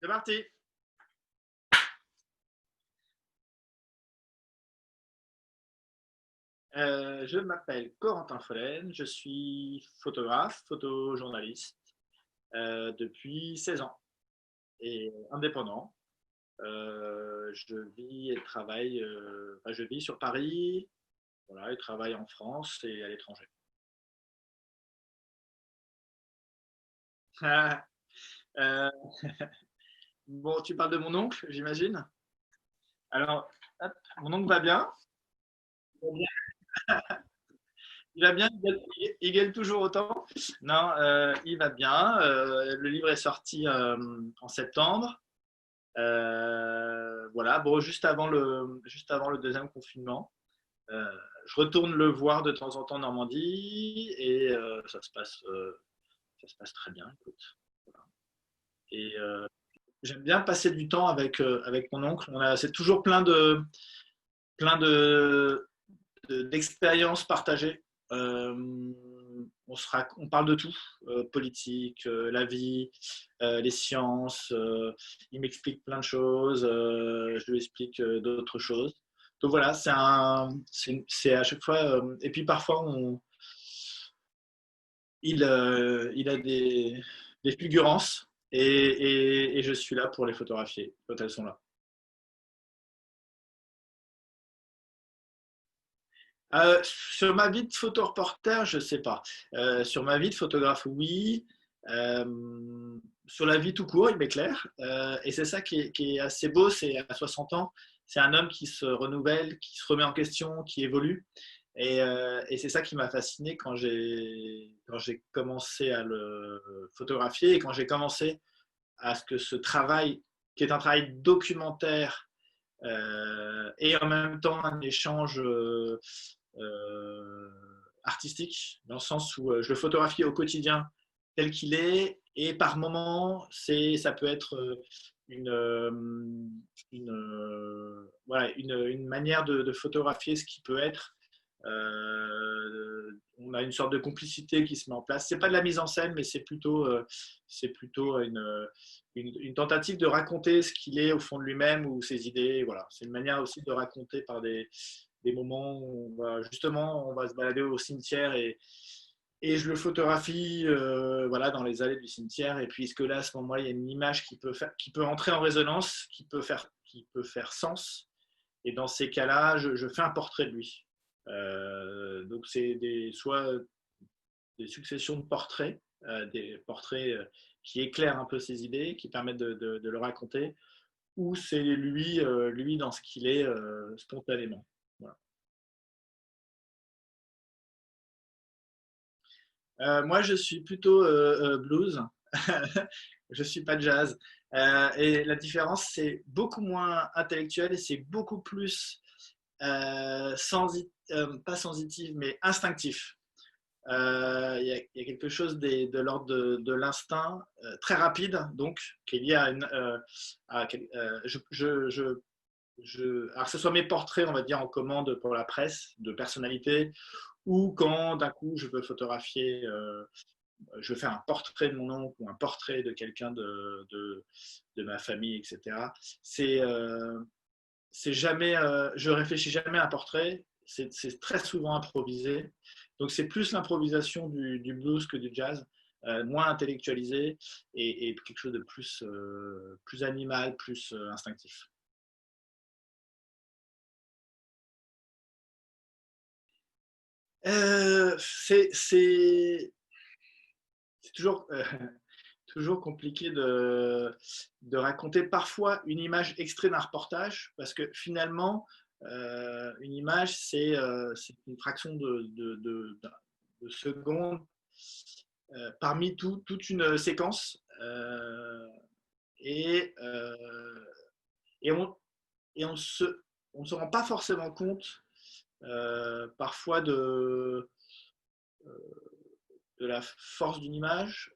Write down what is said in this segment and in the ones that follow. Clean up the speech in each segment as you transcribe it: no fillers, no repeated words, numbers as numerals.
C'est parti. Je m'appelle Corentin Follen, je suis photographe, photojournaliste depuis 16 ans et indépendant. Je vis et travaille, je vis sur Paris, voilà, et travaille en France et à l'étranger. Euh, bon, tu parles de mon oncle, j'imagine. Alors, hop, mon oncle va bien. Il va bien, il gueule toujours autant. Non, il va bien. Le livre est sorti en septembre. Voilà, bon, juste avant le deuxième confinement. Euh, je retourne le voir de temps en temps en Normandie et ça se passe très bien. Écoute. Voilà. Et j'aime bien passer du temps avec mon oncle. C'est toujours plein d'expériences partagées. Euh, on parle de tout, politique, la vie, les sciences. Il m'explique plein de choses, je lui explique d'autres choses. Donc voilà, c'est à chaque fois. Et puis parfois, il a des fulgurances et je suis là pour les photographier quand elles sont là. Sur ma vie de photoreporter, je ne sais pas. Sur ma vie de photographe, oui. Sur la vie tout court, il m'éclaire. Et c'est ça qui est assez beau, c'est à 60 ans, c'est un homme qui se renouvelle, qui se remet en question, qui évolue. Et c'est ça qui m'a fasciné quand j'ai commencé à le photographier et quand j'ai commencé à ce que ce travail, qui est un travail documentaire, et en même temps un échange euh, artistique, dans le sens où je le photographie au quotidien tel qu'il est, et par moment, ça peut être une manière de photographier ce qui peut être. On a une sorte de complicité qui se met en place. C'est pas de la mise en scène, mais c'est plutôt une tentative de raconter ce qu'il est au fond de lui-même ou ses idées. Voilà, c'est une manière aussi de raconter par des moments où justement on va se balader au cimetière et je le photographie voilà, dans les allées du cimetière. Et puisque là, à ce moment-là, il y a une image qui peut entrer en résonance, qui peut faire sens. Et dans ces cas-là, je fais un portrait de lui. Donc, c'est soit des successions de portraits, des portraits qui éclairent un peu ses idées, qui permettent de le raconter, ou c'est lui dans ce qu'il est spontanément. Voilà. Moi, je suis plutôt blues. Je suis pas jazz. Et la différence, c'est beaucoup moins intellectuel et c'est beaucoup plus pas sensitif, mais instinctif. Il y a quelque chose de l'ordre de l'instinct très rapide, donc, qui est lié alors que ce soit mes portraits, on va dire, en commande pour la presse, de personnalité, ou quand d'un coup je veux photographier, je veux faire un portrait de mon oncle ou un portrait de quelqu'un de ma famille, etc. C'est jamais, je réfléchis jamais à un portrait, c'est très souvent improvisé. Donc c'est plus l'improvisation du blues que du jazz, moins intellectualisé et quelque chose de plus animal, plus instinctif. C'est toujours, toujours compliqué de raconter parfois une image extraite d'un reportage, parce que finalement, une image, c'est une fraction de seconde parmi toute une séquence. Et, euh, et, on, et on ne se rend pas forcément compte parfois de la force d'une image,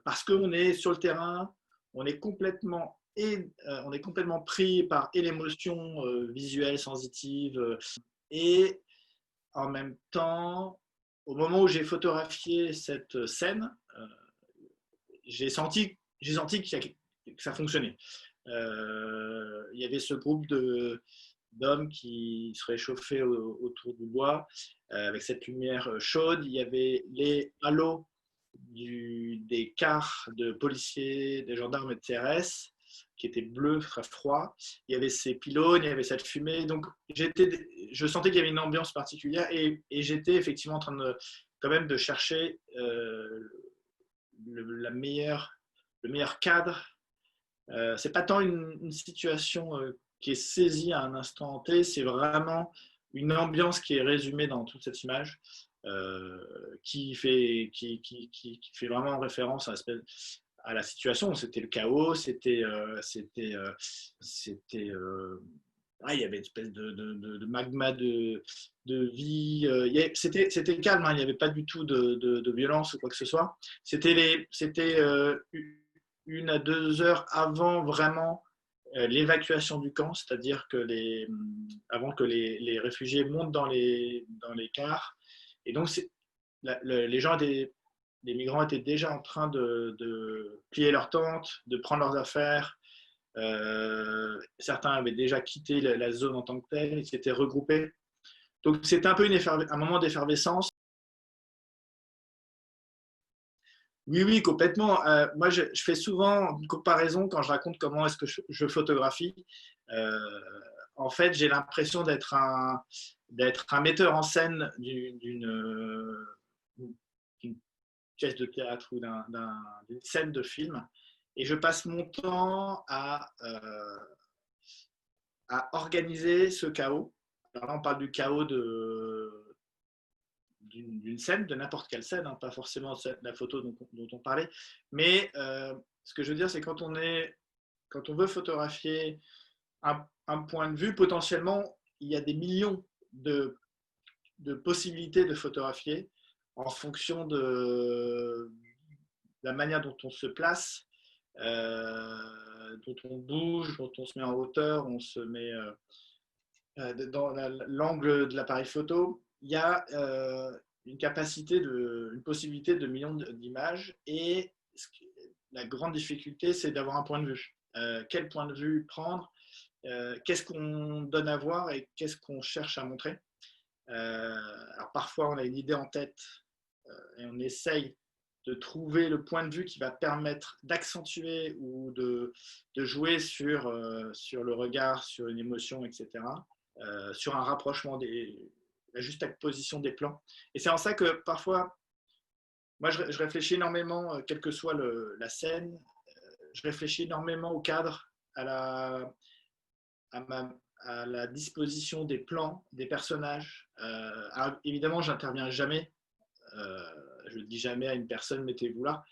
parce qu'on est sur le terrain, on est complètement pris par et l'émotion visuelle, sensitive, et en même temps, au moment où j'ai photographié cette scène, j'ai senti que ça fonctionnait. Il y avait ce groupe d'hommes qui se réchauffaient autour du bois avec cette lumière chaude. Il y avait les halos des cars de policiers, des gendarmes et de CRS qui étaient bleus, très froids. Il y avait ces pylônes, il y avait cette fumée. Donc, je sentais qu'il y avait une ambiance particulière et j'étais effectivement en train quand même de chercher le meilleur cadre. C'est pas tant une situation qui est saisie à un instant T, c'est vraiment une ambiance qui est résumée dans toute cette image qui fait vraiment référence à la situation. C'était le chaos, il y avait une espèce de magma de vie. C'était calme, hein, il n'y avait pas du tout de violence ou quoi que ce soit. C'était 1 à 2 heures avant vraiment l'évacuation du camp, c'est-à-dire que avant que les réfugiés montent dans les cars. Et donc, les migrants étaient déjà en train de plier leurs tentes, de prendre leurs affaires. Certains avaient déjà quitté la zone en tant que telle, ils s'étaient regroupés. Donc, c'était un peu un moment d'effervescence. Oui, oui, complètement. Moi, je fais souvent une comparaison quand je raconte comment est-ce que je photographie. Euh, En fait, j'ai l'impression d'être un metteur en scène d'une pièce de théâtre ou d'une scène de film. Et je passe mon temps à organiser ce chaos. Alors là, on parle du chaos d'une scène, de n'importe quelle scène, hein, pas forcément la photo dont on parlait. Mais ce que je veux dire, c'est quand on veut photographier un point de vue, potentiellement, il y a des millions de possibilités de photographier en fonction de la manière dont on se place, dont on bouge, dont on se met en hauteur, on se met dans l'angle de l'appareil photo. Il y a une possibilité de millions d'images et la grande difficulté, c'est d'avoir un point de vue. Quel point de vue prendre, qu'est-ce qu'on donne à voir et qu'est-ce qu'on cherche à montrer. Alors parfois, on a une idée en tête et on essaye de trouver le point de vue qui va permettre d'accentuer ou de jouer sur le regard, sur une émotion, etc. Sur un rapprochement, la juste position des plans. Et c'est en ça que parfois, moi, je réfléchis énormément, quelle que soit la scène, je réfléchis énormément au cadre, à la disposition des plans, des personnages. Alors, évidemment, j'interviens jamais. Je ne dis jamais à une personne, mettez-vous là,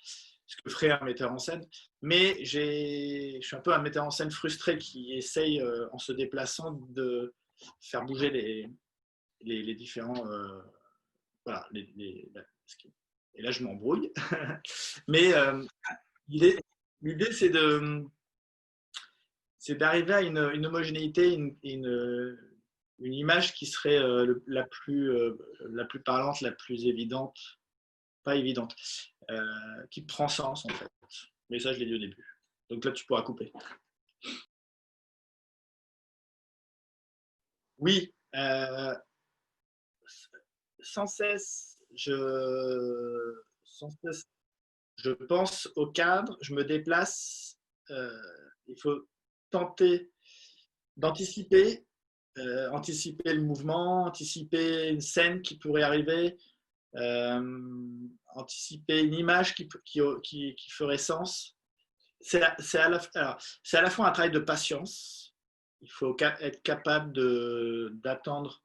ce que ferait un metteur en scène. Mais je suis un peu un metteur en scène frustré qui essaye, en se déplaçant, de faire bouger les différents. Voilà, et là, je m'embrouille. Mais l'idée, c'est d'arriver à une homogénéité, une image qui serait la plus parlante, la plus évidente, pas évidente, qui prend sens en fait. Mais ça, je l'ai dit au début. Donc là, tu pourras couper. Oui, sans cesse, je pense au cadre, je me déplace. Il faut tenter d'anticiper, anticiper le mouvement, anticiper une scène qui pourrait arriver, anticiper une image qui ferait sens. C'est à la fois un travail de patience. Il faut être capable d'attendre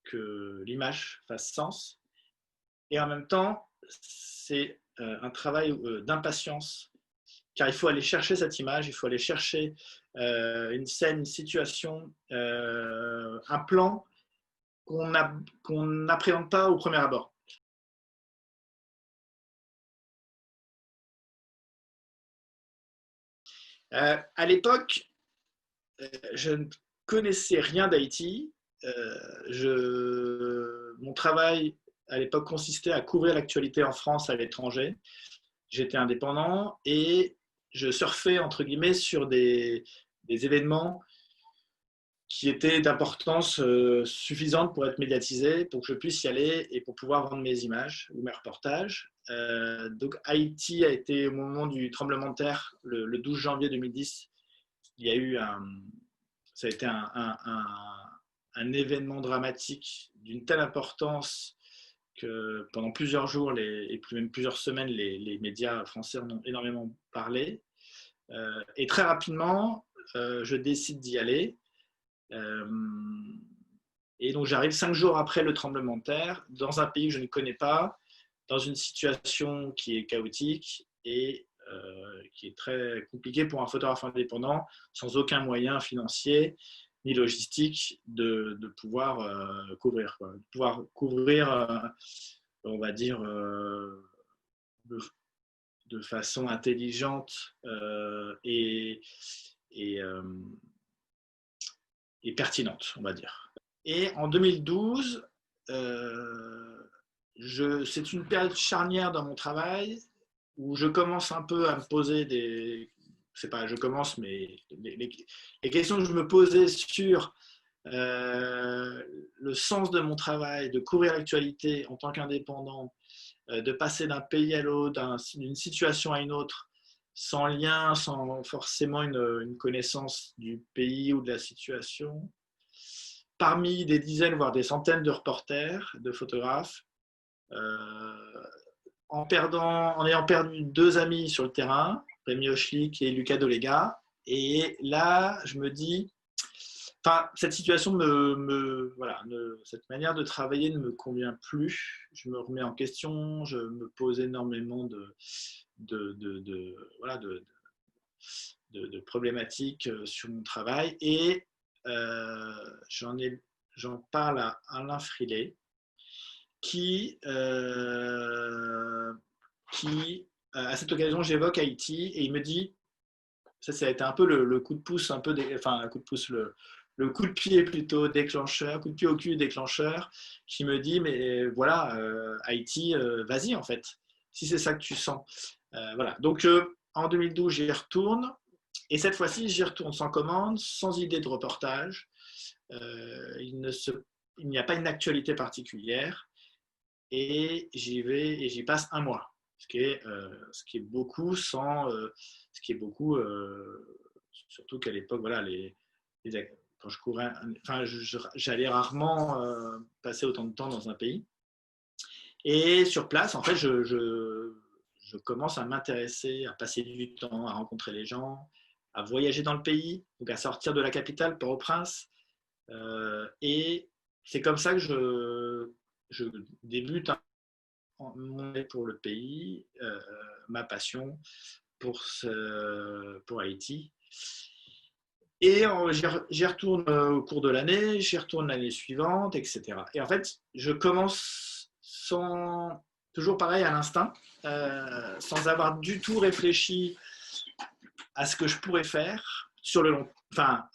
que l'image fasse sens. Et en même temps, c'est un travail d'impatience, car il faut aller chercher cette image, il faut aller chercher une scène, une situation, un plan qu'on n'appréhende pas au premier abord. À l'époque, je ne connaissais rien d'Haïti. Mon travail à l'époque consistait à couvrir l'actualité en France, à l'étranger. j'étais indépendant et je surfais, entre guillemets, sur des événements qui étaient d'importance suffisante pour être médiatisés, pour que je puisse y aller et pour pouvoir vendre mes images ou mes reportages. Donc Haïti a été au moment du tremblement de terre, le 12 janvier 2010, il y a eu ça a été un événement dramatique d'une telle importance que pendant plusieurs jours et même plusieurs semaines, les médias français en ont énormément parlé. Et très rapidement, je décide d'y aller. Euh, et donc j'arrive 5 jours après le tremblement de terre, dans un pays que je ne connais pas, dans une situation qui est chaotique et qui est très compliquée pour un photographe indépendant, sans aucun moyen financier ni logistique de pouvoir couvrir. Quoi. De pouvoir couvrir, on va dire, de façon intelligente et, euh, et pertinente, on va dire. Et en 2012, c'est une période charnière dans mon travail où je commence un peu à me poser c'est pas je commence, mais les questions que je me posais sur le sens de mon travail, de couvrir l'actualité en tant qu'indépendant, de passer d'un pays à l'autre, d'une situation à une autre, sans lien, sans forcément une connaissance du pays ou de la situation, parmi des dizaines, voire des centaines de reporters, de photographes, en ayant perdu 2 amis sur le terrain, Rémi Hochlik et Lucas Dolega. Et là, je me dis, cette situation voilà, cette manière de travailler ne me convient plus. Je me remets en question, je me pose énormément voilà, de problématiques sur mon travail et j'en parle à Alain Frillet qui à cette occasion, j'évoque Haïti et il me dit, ça a été un peu le coup de pouce, enfin, le coup de pouce, le coup de pied plutôt déclencheur, coup de pied au cul déclencheur, qui me dit, mais voilà, Haïti, vas-y en fait, si c'est ça que tu sens. Voilà. Donc en 2012, j'y retourne, et cette fois-ci, j'y retourne sans commande, sans idée de reportage. Il n'y a pas une actualité particulière, et j'y vais et j'y passe un mois, ce qui est beaucoup surtout qu'à l'époque, voilà, quand je courais, enfin, j'allais rarement passer autant de temps dans un pays. Et sur place, en fait, je commence à m'intéresser, à passer du temps, à rencontrer les gens, à voyager dans le pays, donc à sortir de la capitale, Port-au-Prince. Et c'est comme ça que je débute mon aide pour le pays, ma passion pour Haïti. Et j'y retourne au cours de l'année, j'y retourne l'année suivante, etc. Et en fait, je commence toujours pareil à l'instinct, sans avoir du tout réfléchi à ce que je pourrais faire sur le long, enfin,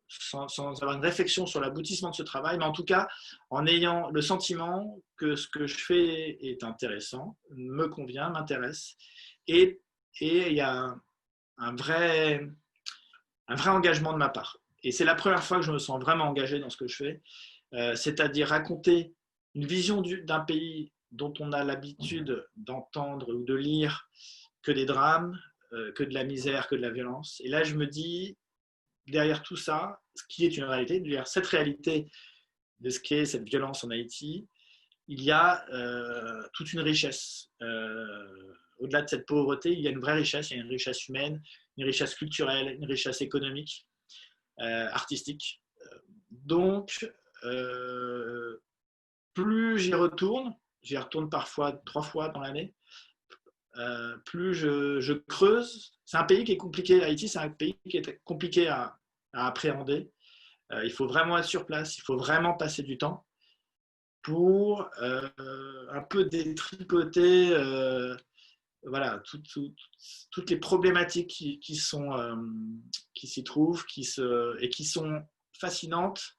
sans avoir une réflexion sur l'aboutissement de ce travail, mais en tout cas en ayant le sentiment que ce que je fais est intéressant, me convient, m'intéresse, et il y a un vrai engagement de ma part. Et c'est la première fois que je me sens vraiment engagé dans ce que je fais, c'est-à-dire raconter une vision d'un pays dont on a l'habitude d'entendre ou de lire que des drames, que de la misère, que de la violence. Et là, je me dis, derrière tout ça, ce qui est une réalité, derrière cette réalité de ce qu'est cette violence en Haïti, il y a toute une richesse. Au-delà de cette pauvreté, il y a une vraie richesse, il y a une richesse humaine, une richesse culturelle, une richesse économique, artistique. Donc, plus j'y retourne parfois 3 fois dans l'année, plus je creuse. C'est un pays qui est compliqué, Haïti, c'est un pays qui est compliqué à appréhender. Il faut vraiment être sur place, il faut vraiment passer du temps pour un peu détricoter voilà, toutes les problématiques qui s'y trouvent et qui sont fascinantes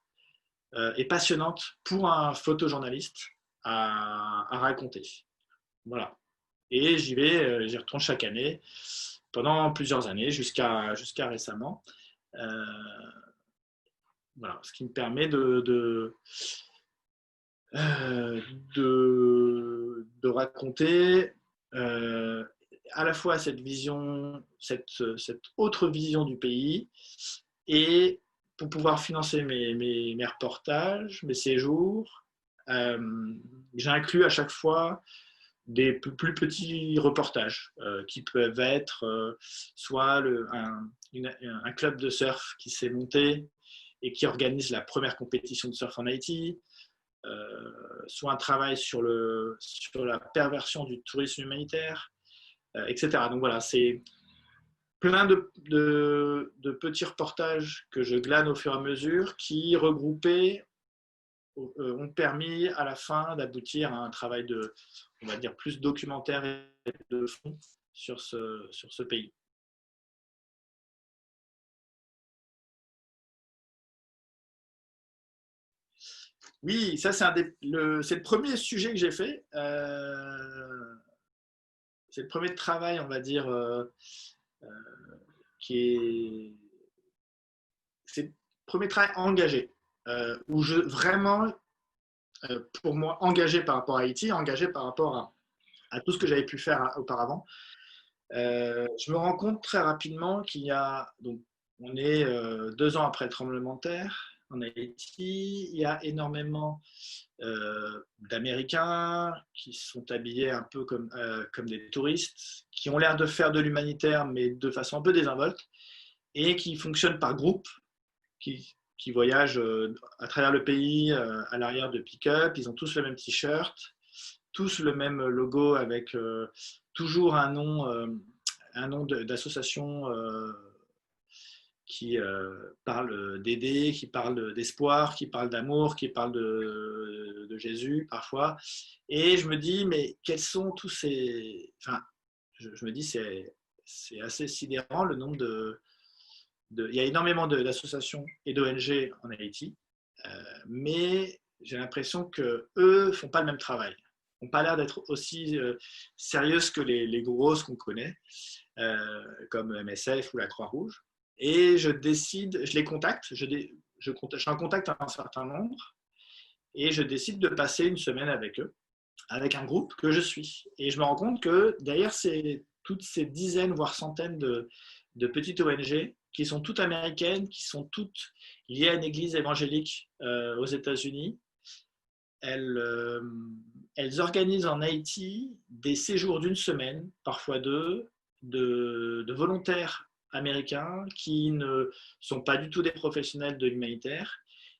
et passionnantes pour un photojournaliste à raconter. Voilà. Et j'y retourne chaque année, pendant plusieurs années, jusqu'à récemment. Euh, voilà, ce qui me permet euh, de raconter à la fois cette vision, cette autre vision du pays, et pour pouvoir financer mes reportages, mes séjours, j'inclus à chaque fois des plus petits reportages qui peuvent être soit un club de surf qui s'est monté et qui organise la première compétition de surf en Haïti, soit un travail sur la perversion du tourisme humanitaire, etc. Donc voilà, c'est plein de petits reportages que je glane au fur et à mesure qui, regroupés, ont permis à la fin d'aboutir à un travail on va dire, plus documentaire et de fond sur ce pays. Oui, ça c'est le premier sujet que j'ai fait. C'est le premier travail, on va dire, qui est c'est le premier travail engagé, où je vraiment, pour moi, engagé par rapport à Haïti, engagé par rapport à tout ce que j'avais pu faire auparavant. Je me rends compte très rapidement qu'il y a, donc, on est 2 ans après le tremblement de terre en Haïti, il y a énormément d'Américains qui sont habillés un peu comme des touristes, qui ont l'air de faire de l'humanitaire, mais de façon un peu désinvolte, et qui fonctionnent par groupe, qui voyagent à travers le pays à l'arrière de pick-up. Ils ont tous le même t-shirt, tous le même logo avec toujours un nom d'association qui parle d'aider, qui parle d'espoir, qui parle d'amour, qui parle de Jésus parfois. Et je me dis, mais quels sont tous ces... Enfin, je me dis, c'est assez sidérant le nombre Il y a énormément d'associations et d'ONG en Haïti, mais j'ai l'impression qu'eux ne font pas le même travail. Ils n'ont pas l'air d'être aussi sérieuses que les grosses qu'on connaît, comme MSF ou la Croix-Rouge. Et je les contacte, je suis en contact à un certain nombre, et je décide de passer une semaine avec eux, avec un groupe que je suis. Et je me rends compte que derrière toutes ces dizaines, voire centaines de petites ONG, qui sont toutes américaines, qui sont toutes liées à une église évangélique aux États-Unis, elles, euh, elles organisent en Haïti des séjours d'une semaine, parfois deux, de volontaires américains qui ne sont pas du tout des professionnels de l'humanitaire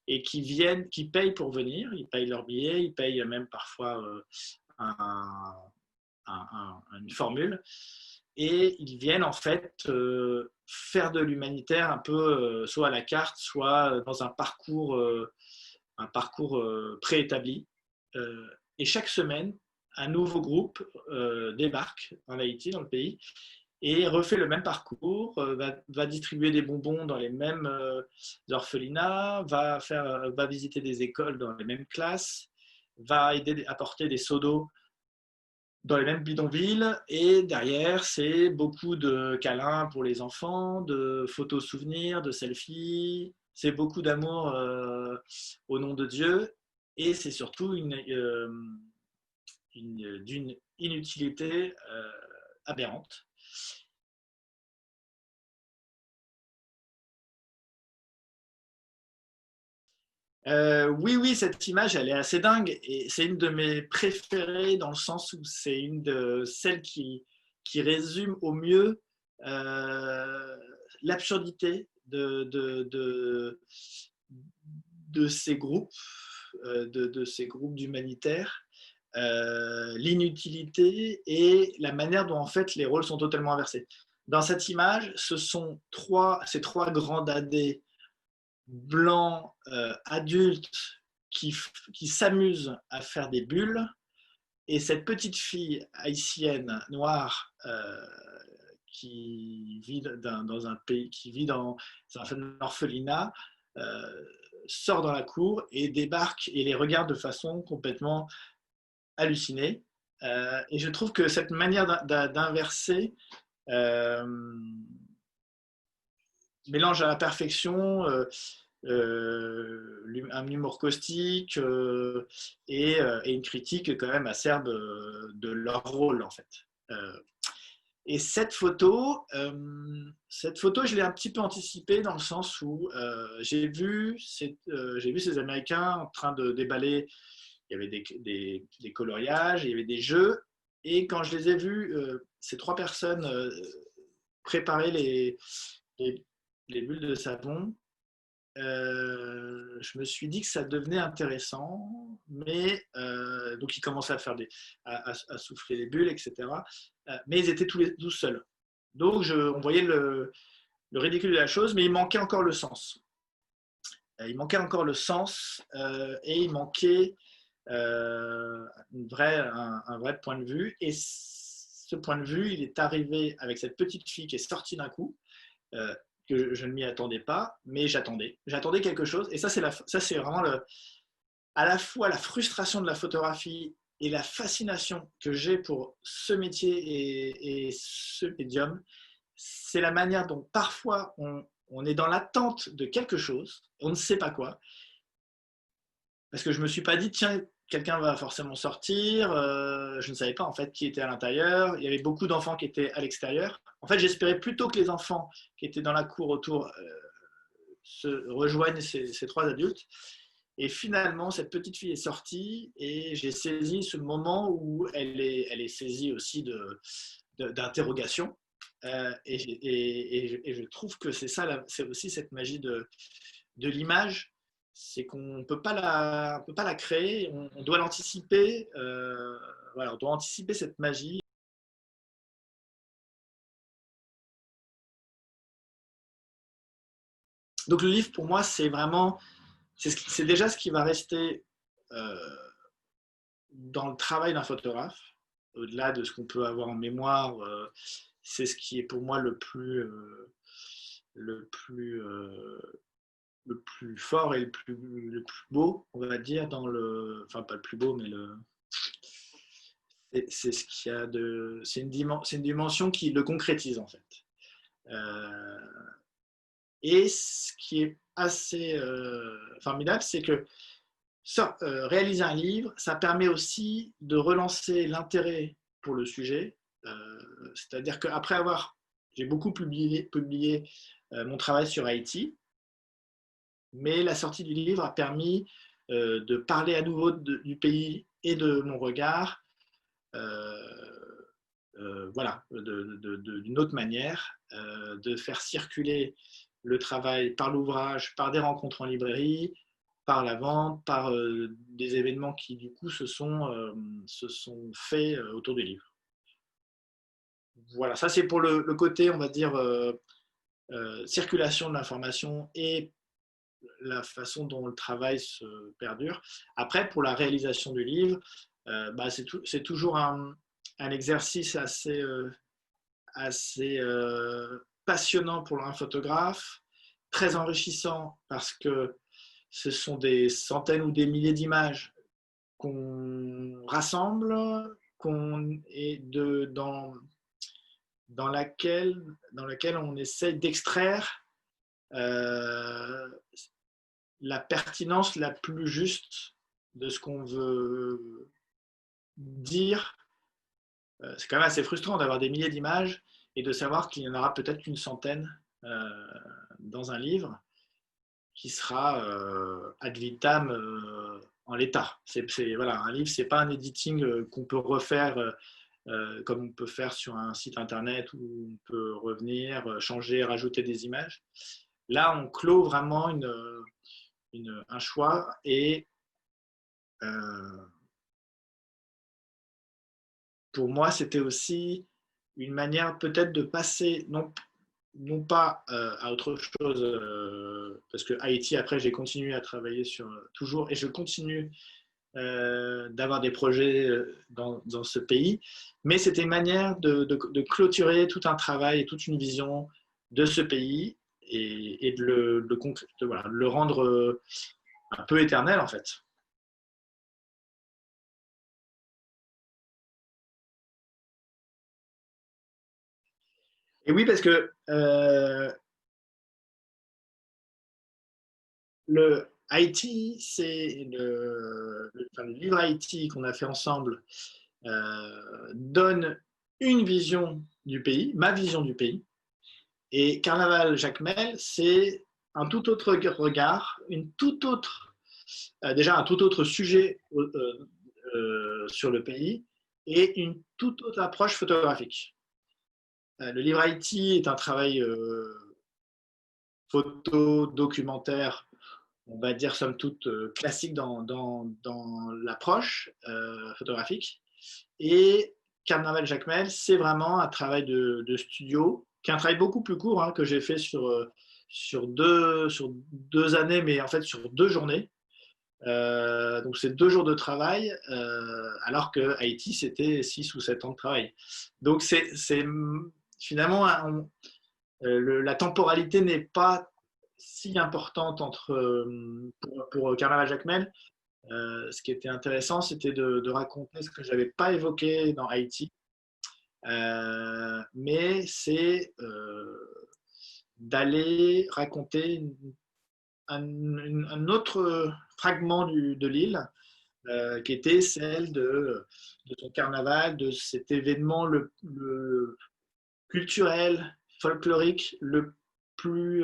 et qui payent pour venir, ils payent leur billet, ils payent même parfois un, une formule, et ils viennent en fait faire de l'humanitaire un peu soit à la carte, soit dans un parcours préétabli. Et chaque semaine, un nouveau groupe débarque en Haïti, dans le pays, et refait le même parcours, va distribuer des bonbons dans les mêmes orphelinats, va visiter des écoles dans les mêmes classes, va apporter des seaux d'eau dans les mêmes bidonvilles, et derrière, c'est beaucoup de câlins pour les enfants, de photos souvenirs, de selfies, c'est beaucoup d'amour au nom de Dieu, et c'est surtout d'une inutilité aberrante. Oui, oui, cette image, elle est assez dingue, et c'est une de mes préférées dans le sens où c'est une de celles qui résume au mieux euh, l'absurdité de ces groupes, de ces groupes d'humanitaires, l'inutilité et la manière dont en fait les rôles sont totalement inversés. Dans cette image, ce sont ces trois grands dadais blancs adultes qui s'amusent à faire des bulles, et cette petite fille haïtienne noire qui vit dans un pays, qui vit dans un orphelinat, euh, sort dans la cour et débarque et les regarde de façon complètement hallucinée. Et je trouve que cette manière d'inverser mélange à la perfection un humour caustique et une critique quand même acerbe de leur rôle en fait. Et cette photo, je l'ai un petit peu anticipée dans le sens où j'ai vu ces Américains en train de déballer. Il y avait des coloriages, il y avait des jeux. Et quand je les ai vus, ces trois personnes préparer les, les bulles de savon, je me suis dit que ça devenait intéressant, mais donc ils commençaient à faire à souffler les bulles, etc. Mais ils étaient tous seuls. Donc on voyait le ridicule de la chose, mais il manquait encore le sens. Il manquait encore le sens et il manquait un vrai point de vue. Et ce point de vue, il est arrivé avec cette petite fille qui est sortie d'un coup. Que je ne m'y attendais pas, mais j'attendais. J'attendais quelque chose. Et ça, c'est vraiment à la fois la frustration de la photographie et la fascination que j'ai pour ce métier et ce médium. C'est la manière dont parfois on est dans l'attente de quelque chose, on ne sait pas quoi, parce que je ne me suis pas dit, tiens, quelqu'un va forcément sortir. Je ne savais pas en fait qui était à l'intérieur. Il y avait beaucoup d'enfants qui étaient à l'extérieur. En fait, j'espérais plutôt que les enfants qui étaient dans la cour autour se rejoignent ces trois adultes. Et finalement, cette petite fille est sortie et j'ai saisi ce moment où elle est saisie aussi d'interrogation. Et je trouve que c'est aussi cette magie de l'image, c'est qu'on ne peut pas la créer, on doit l'anticiper. Voilà, on doit anticiper cette magie. Donc le livre, pour moi, c'est déjà ce qui va rester dans le travail d'un photographe, au-delà de ce qu'on peut avoir en mémoire. C'est ce qui est pour moi le plus fort et le plus beau, on va dire, enfin pas le plus beau, mais c'est ce qu'il y a c'est une dimension qui le concrétise en fait. Euh, et ce qui est assez formidable, c'est que réaliser un livre, ça permet aussi de relancer l'intérêt pour le sujet. C'est-à-dire qu'après j'ai beaucoup publié mon travail sur Haïti, mais la sortie du livre a permis de parler à nouveau du pays et de mon regard, voilà, d'une autre manière, de faire circuler le travail par l'ouvrage, par des rencontres en librairie, par la vente, par des événements qui du coup se sont faits autour du livre. Voilà, ça c'est pour le côté, on va dire, circulation de l'information et la façon dont le travail se perdure. Après, pour la réalisation du livre, bah, c'est toujours un exercice assez passionnant pour un photographe, très enrichissant parce que ce sont des centaines ou des milliers d'images qu'on rassemble, dans laquelle on essaye d'extraire euh, la pertinence la plus juste de ce qu'on veut dire. C'est quand même assez frustrant d'avoir des milliers d'images et de savoir qu'il n'y en aura peut-être qu'une centaine dans un livre qui sera ad vitam en l'état. Voilà, un livre, c'est pas un editing qu'on peut refaire comme on peut faire sur un site internet où on peut revenir, changer, rajouter des images. Là, on clôt vraiment un choix et euh, pour moi, c'était aussi une manière peut-être de passer, non pas à autre chose, parce que Haïti, après, j'ai continué à travailler sur toujours, et je continue d'avoir des projets dans ce pays, mais c'était une manière de clôturer tout un travail et toute une vision de ce pays et voilà, de le rendre un peu éternel en fait. Et oui, parce que le Haïti, c'est le livre Haïti qu'on a fait ensemble donne une vision du pays, ma vision du pays. Et Carnaval Jacmel, c'est un tout autre regard, une toute autre, déjà un tout autre sujet sur le pays et une toute autre approche photographique. Le livre Haïti est un travail photo, documentaire, on va dire somme toute classique dans l'approche photographique. Et Carnaval Jacmel, c'est vraiment un travail de studio, qui est un travail beaucoup plus court, hein, que j'ai fait sur 2 années, mais en fait sur 2 journées. Donc c'est 2 jours de travail, alors que Haïti, c'était 6 ou 7 ans de travail. Donc c'est finalement, la temporalité n'est pas si importante pour Carnaval Jacmel. Ce qui était intéressant, c'était de raconter ce que je n'avais pas évoqué dans Haïti, mais c'est d'aller raconter un autre fragment de l'île, qui était celle de son carnaval, de cet événement le culturel, folklorique, le plus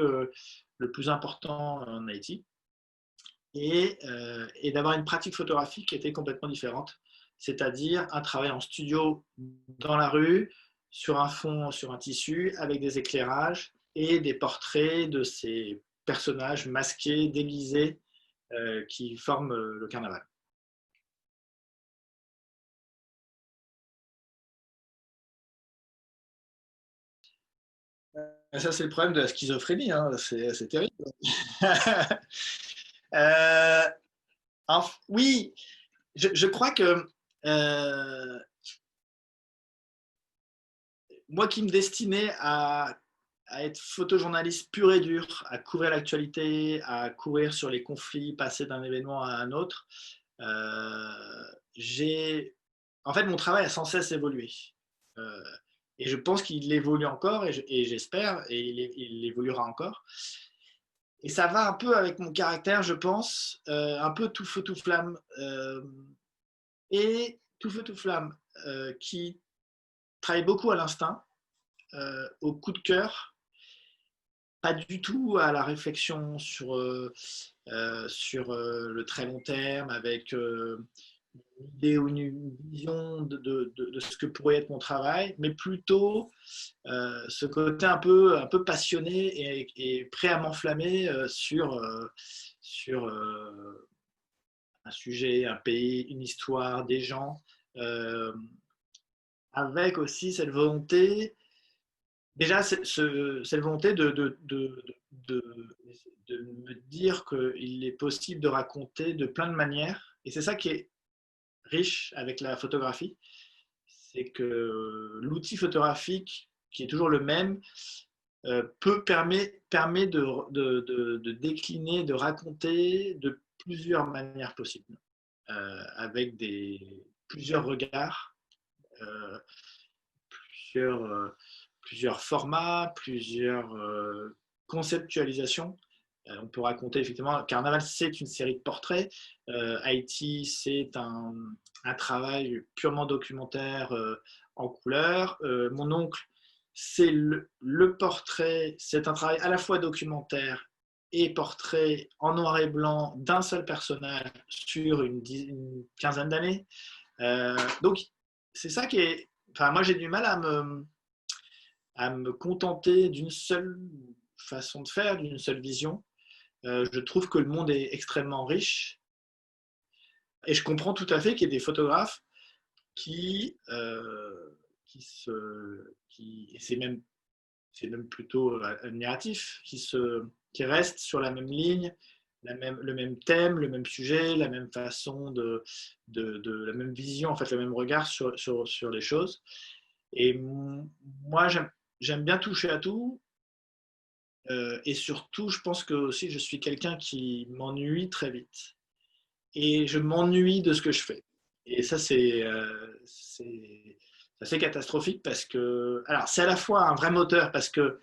important en Haïti. Et d'avoir une pratique photographique qui était complètement différente, c'est-à-dire un travail en studio dans la rue, sur un fond, sur un tissu, avec des éclairages et des portraits de ces personnages masqués, déguisés, qui forment le carnaval. Ça, c'est le problème de la schizophrénie, hein. C'est terrible. euh, oui, je crois que moi qui me destinais à être photojournaliste pur et dur, à couvrir l'actualité, à courir sur les conflits, passer d'un événement à un autre, en fait, mon travail a sans cesse évolué. Et je pense qu'il évolue encore, et j'espère, et il évoluera encore. Et ça va un peu avec mon caractère, je pense, un peu tout feu, tout flamme. Et tout feu, tout flamme, qui travaille beaucoup à l'instinct, au coup de cœur, pas du tout à la réflexion sur le très long terme, avec une idée ou une vision de ce que pourrait être mon travail, mais plutôt ce côté un peu passionné et prêt à m'enflammer sur un sujet, un pays, une histoire, des gens, euh, avec aussi cette volonté, déjà cette volonté de me dire qu'il est possible de raconter de plein de manières. Et c'est ça qui est riche avec la photographie, c'est que l'outil photographique, qui est toujours le même, permet de décliner, de raconter de plusieurs manières possibles, avec plusieurs regards, euh, plusieurs, plusieurs formats, plusieurs conceptualisations. On peut raconter effectivement, Carnaval, c'est une série de portraits. Haïti, c'est un travail purement documentaire en couleur. Mon oncle, c'est le portrait, c'est un travail à la fois documentaire et portrait en noir et blanc d'un seul personnage sur une quinzaine d'années. Donc, c'est ça qui est. Enfin, moi, j'ai du mal à me contenter d'une seule façon de faire, d'une seule vision. Je trouve que le monde est extrêmement riche et je comprends tout à fait qu'il y ait des photographes qui, et c'est même plutôt admiratif, qui restent sur la même ligne, le même thème, le même sujet, la même façon la même vision, en fait, le même regard sur les choses. Et moi, j'aime bien toucher à tout. Et surtout, je pense que aussi, je suis quelqu'un qui m'ennuie très vite. Et je m'ennuie de ce que je fais. Et ça, assez catastrophique parce que, alors c'est à la fois un vrai moteur parce que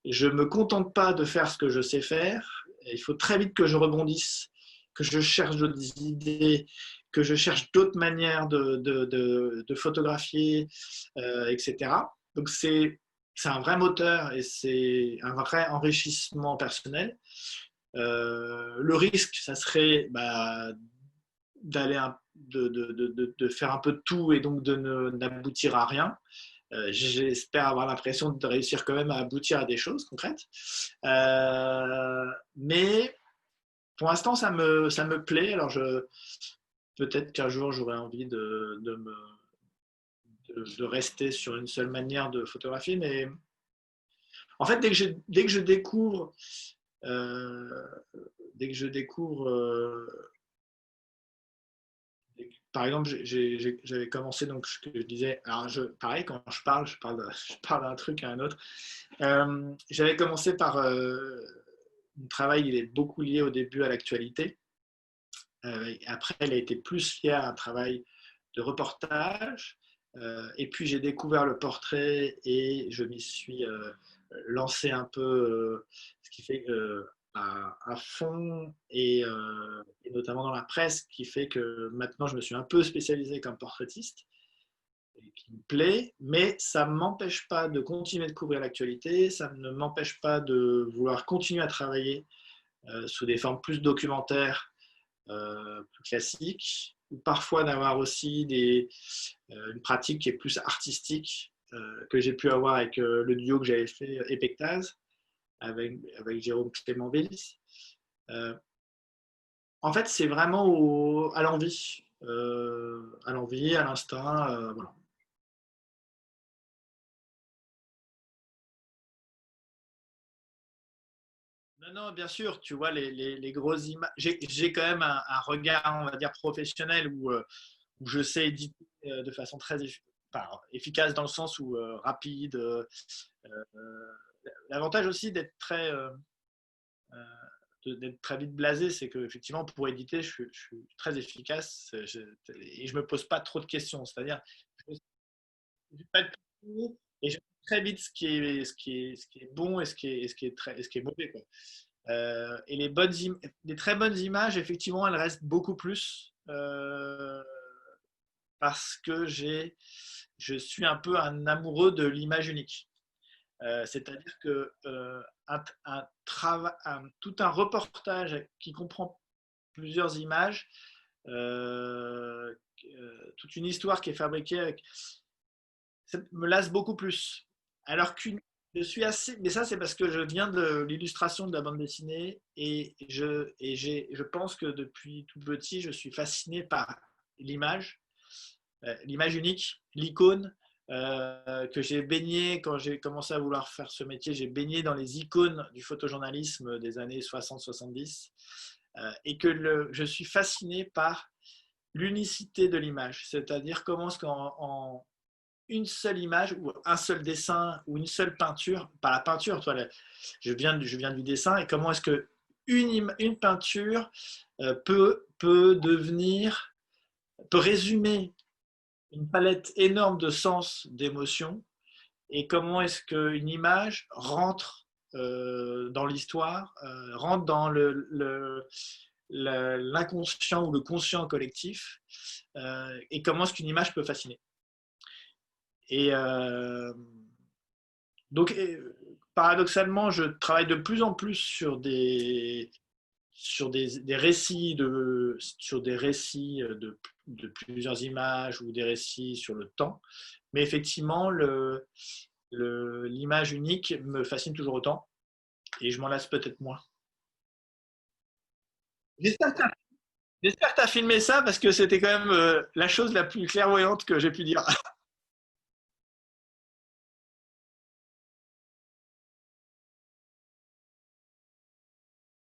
je ne me contente pas de faire ce que je sais faire. Il faut très vite que je rebondisse, que je cherche d'autres idées, que je cherche d'autres manières de photographier, etc. Donc c'est un vrai moteur et c'est un vrai enrichissement personnel. Le risque, ça serait d'aller de faire un peu de tout et donc n'aboutir à rien. J'espère avoir l'impression de réussir quand même à aboutir à des choses concrètes. Mais pour l'instant, ça me plaît. Alors, peut-être qu'un jour, j'aurai envie de rester sur une seule manière de photographier. Mais en fait, dès que je découvre, euh, dès que je découvre par exemple, j'avais commencé, donc je disais, alors pareil, quand je parle d'un truc à un autre. J'avais commencé par mon travail, il est beaucoup lié au début à l'actualité. Après, il a été plus lié à un travail de reportage. Et puis, j'ai découvert le portrait et je m'y suis lancé un peu, ce qui fait à fond et notamment dans la presse, qui fait que maintenant, je me suis un peu spécialisé comme portraitiste et qui me plaît, mais ça ne m'empêche pas de continuer de couvrir l'actualité, ça ne m'empêche pas de vouloir continuer à travailler sous des formes plus documentaires, plus classiques, ou parfois d'avoir aussi une pratique qui est plus artistique que j'ai pu avoir avec le duo que j'avais fait Epectase avec Jérôme Clément-Vils. En fait, c'est vraiment à l'envie, à l'instinct. Voilà. Non, non, bien sûr, tu vois, les grosses images. J'ai quand même un regard, on va dire, professionnel où je sais éditer de façon très efficace dans le sens où rapide. Euh, L'avantage aussi d'être très vite blasé, c'est qu'effectivement, pour éditer, je suis très efficace et je ne me pose pas trop de questions. C'est-à-dire, je ne pas de tout et je sais très vite ce qui est bon et ce qui est mauvais, quoi. Et les très bonnes images, effectivement, elles restent beaucoup plus parce que je suis un peu un amoureux de l'image unique. C'est-à-dire que tout un reportage qui comprend plusieurs images, euh, toute une histoire qui est fabriquée ça me lasse beaucoup plus. Alors qu'une je suis assez, mais ça c'est parce que je viens de l'illustration de la bande dessinée je pense que depuis tout petit je suis fasciné par l'image, l'image unique, l'icône, que j'ai baigné quand j'ai commencé à vouloir faire ce métier. J'ai baigné dans les icônes du photojournalisme des années 60-70 et que je suis fasciné par l'unicité de l'image, c'est-à-dire comment est-ce qu'en une seule image ou un seul dessin ou une seule peinture, pas la peinture, toi, je viens du dessin, et comment est-ce que une peinture peut résumer une palette énorme de sens, d'émotions, et comment est-ce qu'une image rentre dans l'histoire, rentre dans l'inconscient ou le conscient collectif, et comment est-ce qu'une image peut fasciner. Et donc, paradoxalement, je travaille de plus en plus des récits sur des récits de plusieurs images ou des récits sur le temps. Mais effectivement, l'image unique me fascine toujours autant et je m'en lasse peut-être moins. J'espère que tu as filmé ça parce que c'était quand même la chose la plus clairvoyante que j'ai pu dire.